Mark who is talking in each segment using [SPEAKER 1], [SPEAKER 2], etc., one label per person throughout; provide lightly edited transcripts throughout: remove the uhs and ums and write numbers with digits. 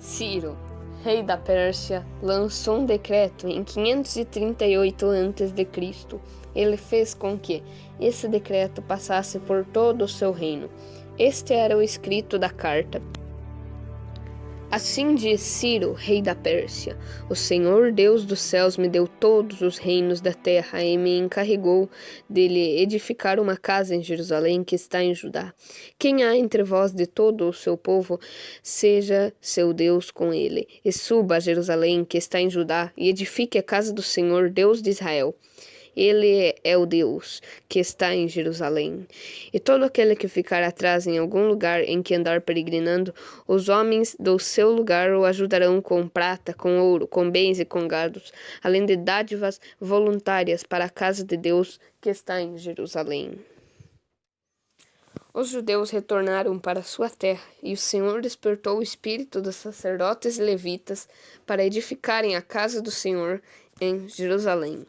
[SPEAKER 1] Ciro, rei da Pérsia, lançou um decreto em 538 a.C. Ele fez com que esse decreto passasse por todo o seu reino. Este era o escrito da carta. Assim diz Ciro, rei da Pérsia: o Senhor Deus dos céus me deu todos os reinos da terra e me encarregou de lhe edificar uma casa em Jerusalém que está em Judá. Quem há entre vós de todo o seu povo, seja seu Deus com ele, e suba a Jerusalém que está em Judá e edifique a casa do Senhor Deus de Israel. Ele é o Deus que está em Jerusalém. E todo aquele que ficar atrás em algum lugar em que andar peregrinando, os homens do seu lugar o ajudarão com prata, com ouro, com bens e com gados, além de dádivas voluntárias para a casa de Deus que está em Jerusalém. Os judeus retornaram para sua terra, e o Senhor despertou o espírito dos sacerdotes e levitas para edificarem a casa do Senhor em Jerusalém.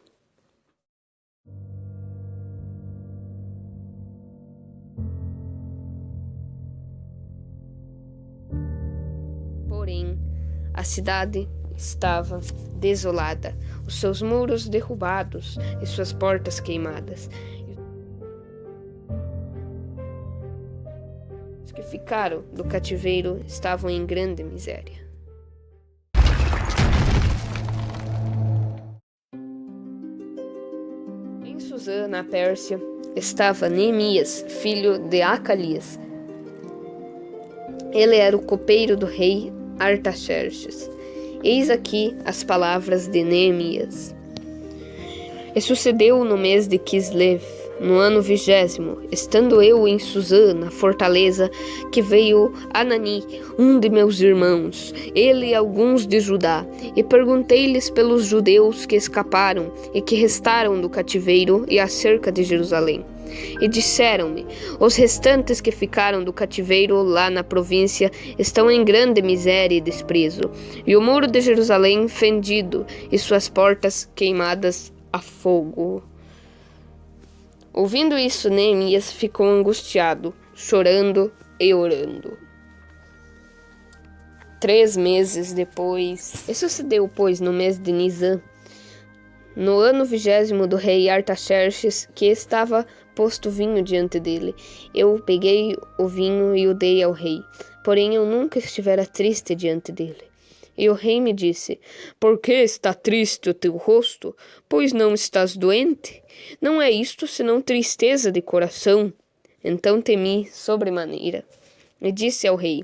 [SPEAKER 1] Porém, a cidade estava desolada, os seus muros derrubados e suas portas queimadas. Os que ficaram do cativeiro estavam em grande miséria. Em Susã, na Pérsia, estava Neemias, filho de Acalias. Ele era o copeiro do rei Artaxerxes. Eis aqui as palavras de Neemias. E sucedeu no mês de Quislev, no ano 20º, estando eu em Susã, na fortaleza, que veio Anani, um de meus irmãos, ele e alguns de Judá, e perguntei-lhes pelos judeus que escaparam e que restaram do cativeiro e acerca de Jerusalém. E disseram-me: os restantes que ficaram do cativeiro lá na província estão em grande miséria e desprezo, e o muro de Jerusalém fendido, e suas portas queimadas a fogo. Ouvindo isso, Neemias ficou angustiado, chorando e orando. 3 meses depois, e sucedeu, pois, no mês de Nisã, no ano 20º do rei Artaxerxes, que estava posto vinho diante dele. Eu peguei o vinho e o dei ao rei, porém eu nunca estivera triste diante dele. E o rei me disse: por que está triste o teu rosto? Pois não estás doente? Não é isto senão tristeza de coração? Então temi sobremaneira. E disse ao rei: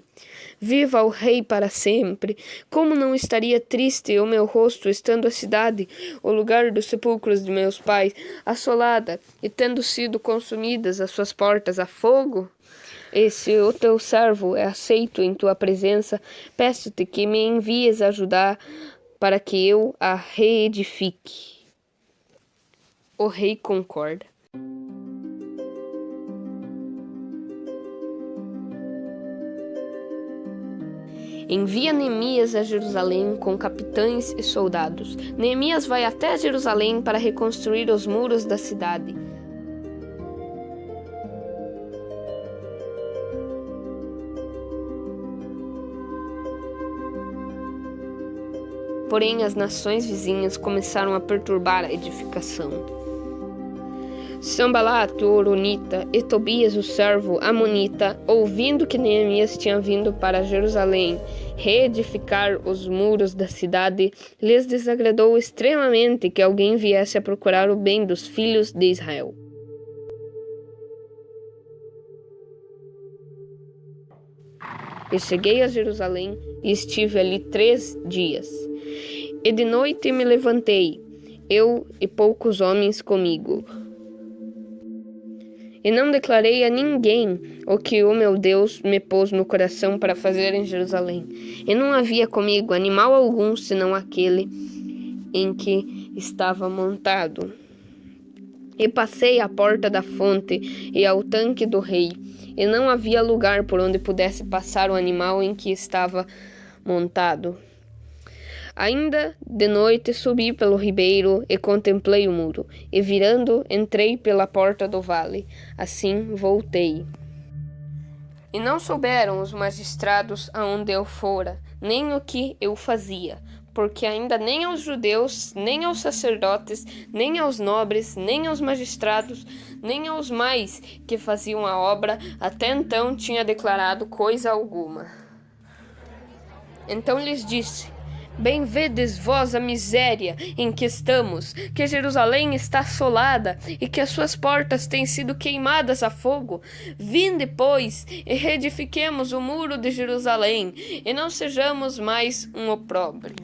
[SPEAKER 1] viva o rei para sempre! Como não estaria triste o meu rosto, estando a cidade, o lugar dos sepulcros de meus pais, assolada, e tendo sido consumidas as suas portas a fogo? E se o teu servo é aceito em tua presença, peço-te que me envies ajudar para que eu a reedifique. O rei concorda. Envia Neemias a Jerusalém com capitães e soldados. Neemias vai até Jerusalém para reconstruir os muros da cidade. Porém, as nações vizinhas começaram a perturbar a edificação. Sanbalat, o Horonita, e Tobias, o servo amonita, ouvindo que Neemias tinha vindo para Jerusalém reedificar os muros da cidade, lhes desagradou extremamente que alguém viesse a procurar o bem dos filhos de Israel. E cheguei a Jerusalém e estive ali 3 dias. E de noite me levantei, eu e poucos homens comigo. E não declarei a ninguém o que o meu Deus me pôs no coração para fazer em Jerusalém. E não havia comigo animal algum, senão aquele em que estava montado. E passei à porta da fonte e ao tanque do rei, e não havia lugar por onde pudesse passar o animal em que estava montado. Ainda de noite subi pelo ribeiro e contemplei o muro, e virando, entrei pela porta do vale. Assim voltei. E não souberam os magistrados aonde eu fora, nem o que eu fazia, porque ainda nem aos judeus, nem aos sacerdotes, nem aos nobres, nem aos magistrados, nem aos mais que faziam a obra, até então tinha declarado coisa alguma. Então lhes disse: Bem vedes vós a miséria em que estamos, que Jerusalém está assolada e que as suas portas têm sido queimadas a fogo. Vinde, pois, e reedifiquemos o muro de Jerusalém, e não sejamos mais um opróbrio.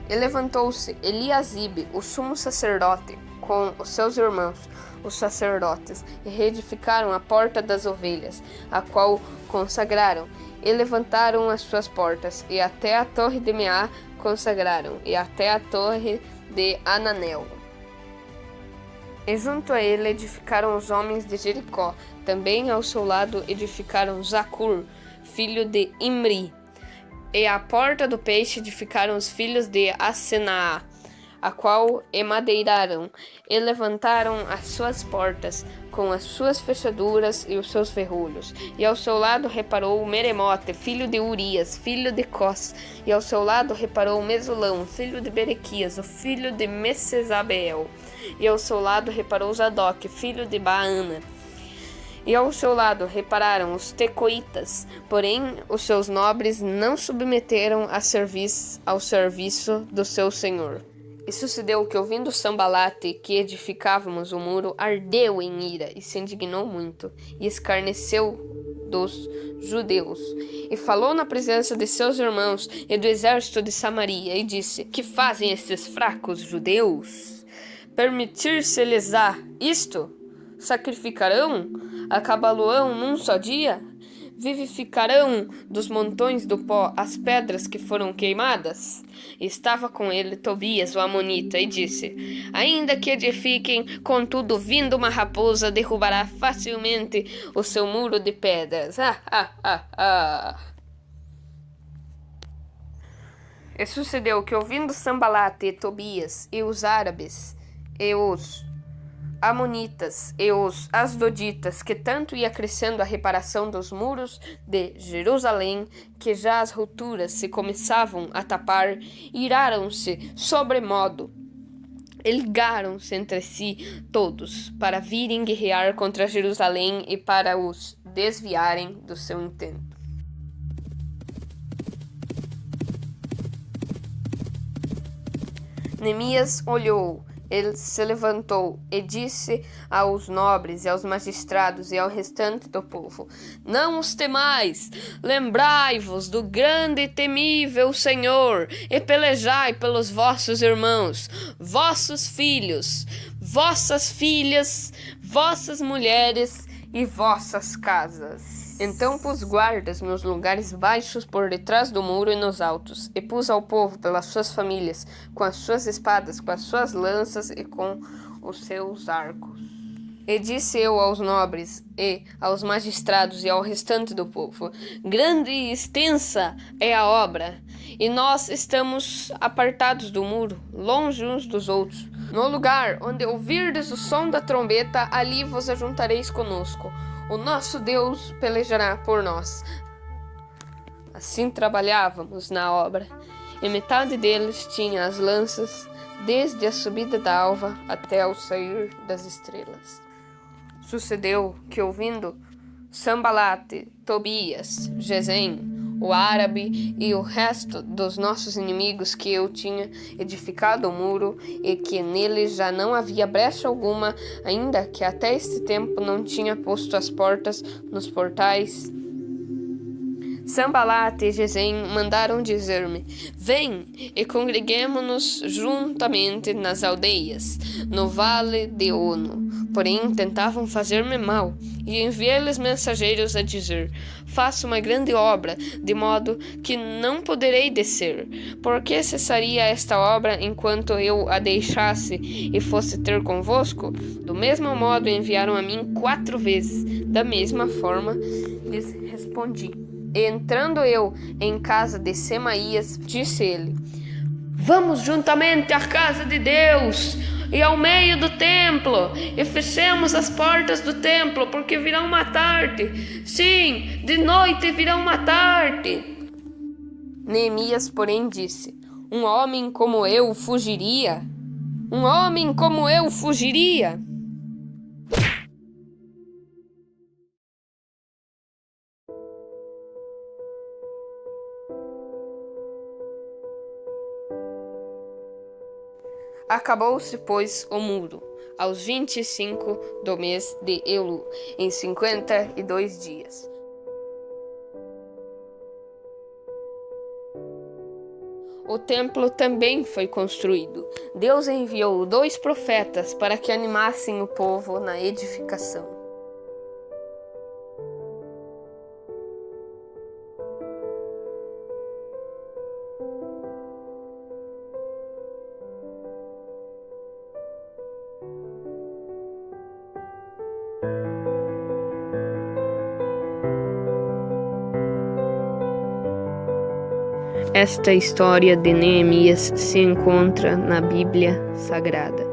[SPEAKER 1] E levantou-se Eliasibe, o sumo sacerdote, com os seus irmãos, os sacerdotes, e reedificaram a porta das ovelhas, a qual consagraram, e levantaram as suas portas, e até a torre de Meá consagraram, e até a torre de Ananel. E junto a ele edificaram os homens de Jericó, também ao seu lado edificaram Zacur, filho de Imri, e à porta do peixe edificaram os filhos de Asenaá, a qual emadeiraram, e levantaram as suas portas, com as suas fechaduras e os seus ferrolhos. E ao seu lado reparou Meremote, filho de Urias, filho de Cós, e ao seu lado reparou Mesulão, filho de Berequias, o filho de Messesabeel, e ao seu lado reparou Zadok, filho de Baana. E ao seu lado repararam os tecoitas, porém os seus nobres não submeteram ao serviço do seu senhor. E sucedeu que, ouvindo Sambalate que edificávamos o muro, ardeu em ira e se indignou muito, e escarneceu dos judeus. E falou na presença de seus irmãos e do exército de Samaria, e disse: Que fazem estes fracos judeus? Permitir-se-lhes-á isto? Sacrificarão? Acabá-lo-ão num só dia? Vivificarão dos montões do pó as pedras que foram queimadas? Estava com ele Tobias, o amonita, e disse: Ainda que edifiquem, contudo, vindo uma raposa, derrubará facilmente o seu muro de pedras. E sucedeu que, ouvindo Sambalate e Tobias, e os árabes, e os amonitas e os asdoditas, que tanto ia crescendo a reparação dos muros de Jerusalém, que já as rupturas se começavam a tapar, iraram-se sobremodo, e ligaram-se entre si todos, para virem guerrear contra Jerusalém e para os desviarem do seu intento. Neemias olhou, ele se levantou e disse aos nobres e aos magistrados e ao restante do povo: Não os temais, lembrai-vos do grande e temível Senhor, e pelejai pelos vossos irmãos, vossos filhos, vossas filhas, vossas mulheres e vossas casas. Então pus guardas nos lugares baixos por detrás do muro e nos altos, e pus ao povo pelas suas famílias, com as suas espadas, com as suas lanças e com os seus arcos. E disse eu aos nobres e aos magistrados e ao restante do povo: Grande e extensa é a obra, e nós estamos apartados do muro, longe uns dos outros. No lugar onde ouvirdes o som da trombeta, ali vos ajuntareis conosco. O nosso Deus pelejará por nós. Assim trabalhávamos na obra, e metade deles tinha as lanças, desde a subida da alva até o sair das estrelas. Sucedeu que, ouvindo Sambalate, Tobias, Gesem, o árabe e o resto dos nossos inimigos, que eu tinha edificado o muro e que nele já não havia brecha alguma, ainda que até este tempo não tinha posto as portas nos portais, Sambalate e Gesem mandaram dizer-me: Vem e congreguemo-nos juntamente nas aldeias, no vale de Ono. Porém, tentavam fazer-me mal, e enviei-lhes mensageiros a dizer: Faço uma grande obra, de modo que não poderei descer. Por que cessaria esta obra enquanto eu a deixasse e fosse ter convosco? Do mesmo modo enviaram a mim 4 vezes. Da mesma forma lhes respondi. E entrando eu em casa de Semaías, disse ele: Vamos juntamente à casa de Deus e ao meio do templo, e fechemos as portas do templo, porque virão matar-te. Sim, de noite virão matar-te. Neemias, porém, disse: Um homem como eu fugiria? Um homem como eu fugiria? Acabou-se, pois, o muro, aos 25 do mês de Elu, em 52 dias. O templo também foi construído. Deus enviou 2 profetas para que animassem o povo na edificação. Esta história de Neemias se encontra na Bíblia Sagrada.